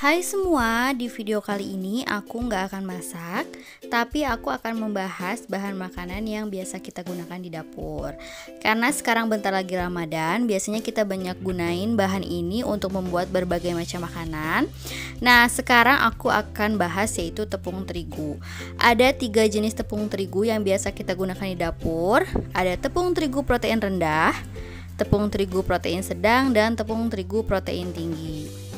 Hai semua, di video kali ini aku nggak akan masak, tapi aku akan membahas bahan makanan yang biasa kita gunakan di dapur. Karena sekarang bentar lagi Ramadan, biasanya kita banyak gunain bahan ini untuk membuat berbagai macam makanan. Nah, sekarang aku akan bahas yaitu tepung terigu. Ada 3 jenis tepung terigu yang biasa kita gunakan di dapur. Ada tepung terigu protein rendah, tepung terigu protein sedang, dan tepung terigu protein tinggi.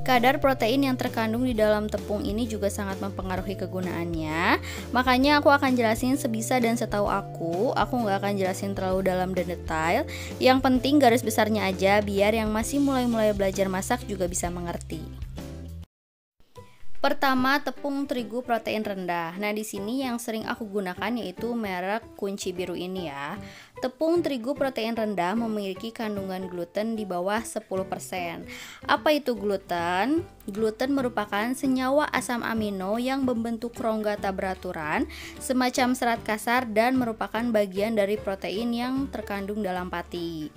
Kadar protein yang terkandung di dalam tepung ini juga sangat mempengaruhi kegunaannya. Makanya aku akan jelasin sebisa dan setahu aku nggak akan jelasin terlalu dalam dan detail. Yang penting garis besarnya aja biar yang masih mulai belajar masak juga bisa mengerti. Pertama, tepung terigu protein rendah. Nah, di sini yang sering aku gunakan yaitu merek Kunci Biru ini ya. Tepung terigu protein rendah memiliki kandungan gluten di bawah 10%. Apa itu gluten? Gluten merupakan senyawa asam amino yang membentuk rongga tak beraturan, semacam serat kasar dan merupakan bagian dari protein yang terkandung dalam pati.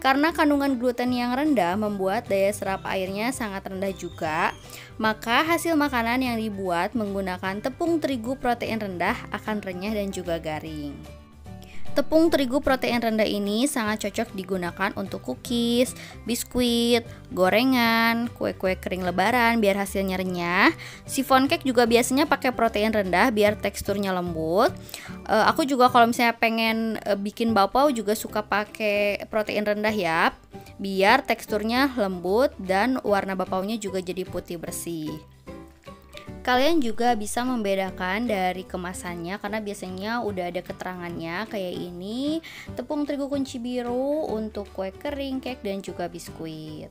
Karena kandungan gluten yang rendah membuat daya serap airnya sangat rendah juga, maka hasil makanan yang dibuat menggunakan tepung terigu protein rendah akan renyah dan juga garing. Tepung terigu protein rendah ini sangat cocok digunakan untuk cookies, biskuit, gorengan, kue-kue kering lebaran biar hasilnya renyah. Chiffon cake juga biasanya pakai protein rendah biar teksturnya lembut. Aku juga kalau misalnya pengen bikin bakpao juga suka pakai protein rendah ya, biar teksturnya lembut dan warna bakpaonya juga jadi putih bersih. Kalian juga bisa membedakan dari kemasannya karena biasanya udah ada keterangannya kayak ini, tepung terigu kunci biru untuk kue kering, cake, dan juga biskuit.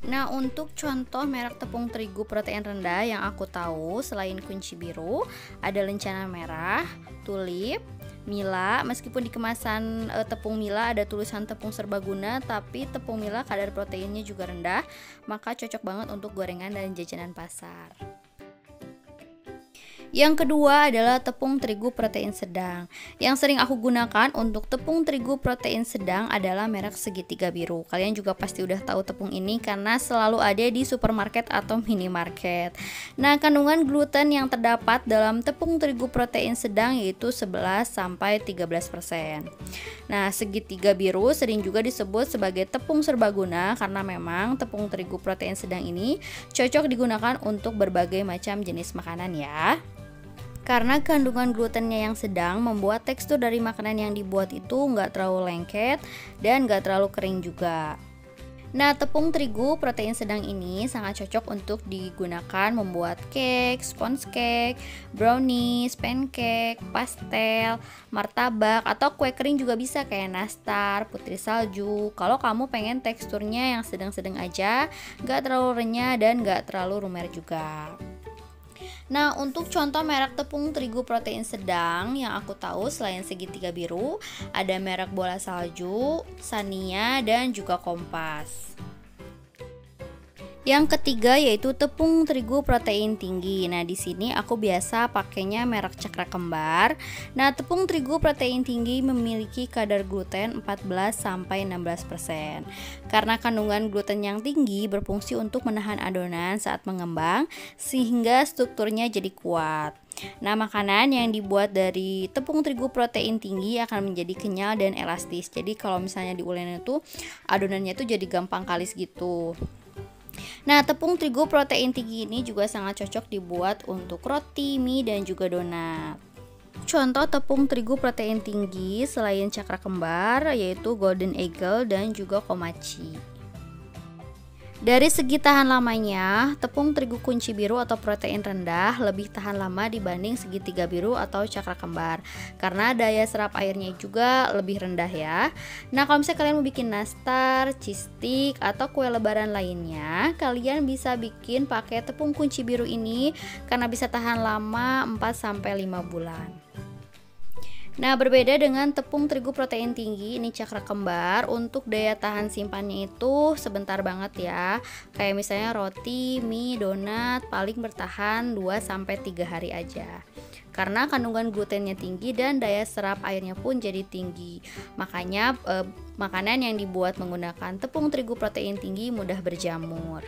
Nah, untuk contoh merek tepung terigu protein rendah yang aku tahu selain kunci biru, ada Lencana Merah, Tulip, Mila. Meskipun di kemasan tepung Mila ada tulisan tepung serbaguna, tapi tepung Mila kadar proteinnya juga rendah, maka cocok banget untuk gorengan dan jajanan pasar. Yang kedua adalah tepung terigu protein sedang. Yang sering aku gunakan untuk tepung terigu protein sedang adalah merek Segitiga Biru. Kalian juga pasti udah tahu tepung ini karena selalu ada di supermarket atau minimarket. Nah, kandungan gluten yang terdapat dalam tepung terigu protein sedang yaitu 11-13%. Nah, Segitiga Biru sering juga disebut sebagai tepung serbaguna karena memang tepung terigu protein sedang ini cocok digunakan untuk berbagai macam jenis makanan ya. Karena kandungan glutennya yang sedang membuat tekstur dari makanan yang dibuat itu nggak terlalu lengket dan nggak terlalu kering juga. Nah, tepung terigu protein sedang ini sangat cocok untuk digunakan membuat cake, sponge cake, brownies, pancake, pastel, martabak, atau kue kering juga bisa kayak nastar, putri salju. Kalau kamu pengen teksturnya yang sedang-sedang aja, nggak terlalu renyah dan nggak terlalu lumer juga. Nah, untuk contoh merek tepung terigu protein sedang yang aku tahu selain Segitiga Biru, ada merek Bola Salju, Sania, dan juga Kompas. Yang ketiga yaitu tepung terigu protein tinggi. Nah, di sini aku biasa pakainya merek Cakra Kembar. Nah, tepung terigu protein tinggi memiliki kadar gluten 14-16%. Karena kandungan gluten yang tinggi berfungsi untuk menahan adonan saat mengembang sehingga strukturnya jadi kuat. Nah, makanan yang dibuat dari tepung terigu protein tinggi akan menjadi kenyal dan elastis. Jadi kalau misalnya diuleni itu adonannya itu jadi gampang kalis gitu. Nah, tepung terigu protein tinggi ini juga sangat cocok dibuat untuk roti, mie, dan juga donat. Contoh tepung terigu protein tinggi selain Cakra Kembar yaitu Golden Eagle dan juga Komachi. Dari segi tahan lamanya, tepung terigu kunci biru atau protein rendah lebih tahan lama dibanding Segitiga Biru atau Cakra Kembar karena daya serap airnya juga lebih rendah ya. Nah, kalau misalnya kalian mau bikin nastar, cheese stick, atau kue lebaran lainnya, kalian bisa bikin pakai tepung kunci biru ini karena bisa tahan lama 4-5 bulan. Nah, berbeda dengan tepung terigu protein tinggi, ini Cakra Kembar, untuk daya tahan simpannya itu sebentar banget ya. Kayak misalnya roti, mie, donat paling bertahan 2-3 hari aja. Karena kandungan glutennya tinggi dan daya serap airnya pun jadi tinggi. Makanya makanan yang dibuat menggunakan tepung terigu protein tinggi mudah berjamur.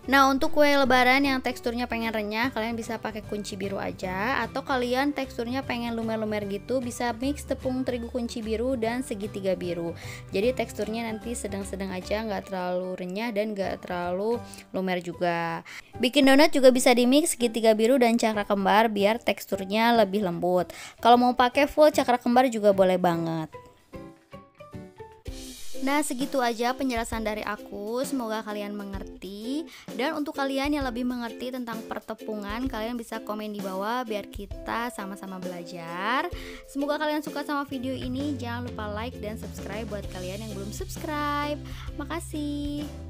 Nah, untuk kue lebaran yang teksturnya pengen renyah, kalian bisa pakai kunci biru aja, atau kalian teksturnya pengen lumer-lumer gitu, bisa mix tepung terigu kunci biru dan segitiga biru. Jadi teksturnya nanti sedang-sedang aja, nggak terlalu renyah dan nggak terlalu lumer juga. Bikin donat juga bisa di mix segitiga biru dan cakra kembar biar teksturnya lebih lembut. Kalau mau pakai full cakra kembar juga boleh banget. Nah, segitu aja penjelasan dari aku. Semoga kalian mengerti. Dan untuk kalian yang lebih mengerti tentang pertepungan, kalian bisa komen di bawah biar kita sama-sama belajar. Semoga kalian suka sama video ini. Jangan lupa like dan subscribe buat kalian yang belum subscribe. Makasih.